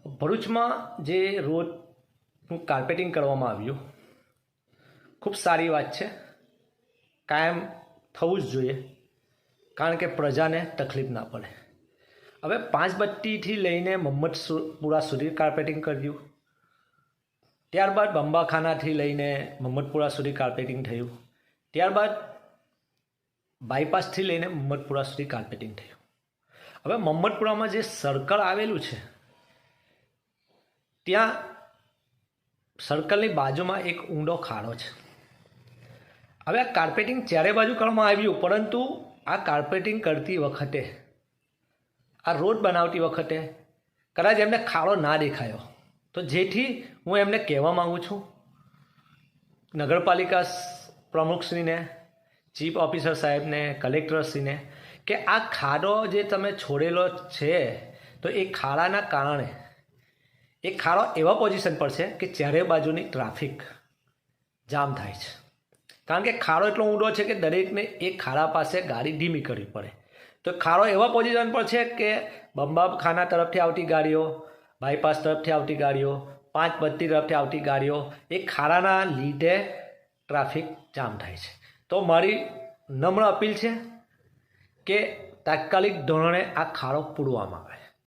ભરૂચમાં જે રોડનું કાર્પેટિંગ કરવામાં આવ્યું ખૂબ સારી વાત છે, કાયમ થવું જ જોઈએ, કારણ કે પ્રજાને તકલીફ ના પડે. હવે પાંચબત્તીથી લઈને મહમ્મદપુરા સુધી કાર્પેટિંગ કર્યું, ત્યારબાદ બંબાખાનાથી લઈને મહમ્મદપુરા સુધી કાર્પેટિંગ થયું, ત્યારબાદ બાયપાસથી લઈને મહમ્મદપુરા સુધી કાર્પેટિંગ થયું. હવે મહમ્મદપુરામાં જે સર્કલ આવેલું છે ત્યાં સર્કલની બાજુમાં એક ઊંડો ખાડો છે. હવે આ કાર્પેટિંગ ચારે બાજુ કરવામાં આવ્યું, પરંતુ આ કાર્પેટિંગ કરતી વખતે, આ રોડ બનાવતી વખતે કદાચ એમને ખાડો ના દેખાયો, તો જેથી હું એમને કહેવા માગું છું, નગરપાલિકા પ્રમુખશ્રીને, ચીફ ઓફિસર સાહેબને, કલેક્ટરશ્રીને, કે આ ખાડો જે તમે છોડેલો છે તો એ ખાડાના કારણે એ ખાડો એવા પોઝિશન પર છે કે ચારે બાજુની ટ્રાફિક જામ થાય છે. કારણ કે ખાડો એટલો ઊંડો છે કે દરેકને એ ખાડા પાસે ગાડી ધીમી કરવી પડે. તો ખાડો એવા પોઝિશન પર છે કે બંબાખાના તરફથી આવતી ગાડીઓ, બાયપાસ તરફથી આવતી ગાડીઓ, પાંચબત્તી તરફથી આવતી ગાડીઓ, એ ખાડાના લીધે ટ્રાફિક જામ થાય છે. તો મારી નમ્ર અપીલ છે કે તાત્કાલિક ધોરણે આ ખાડો પૂરવામાં આવે.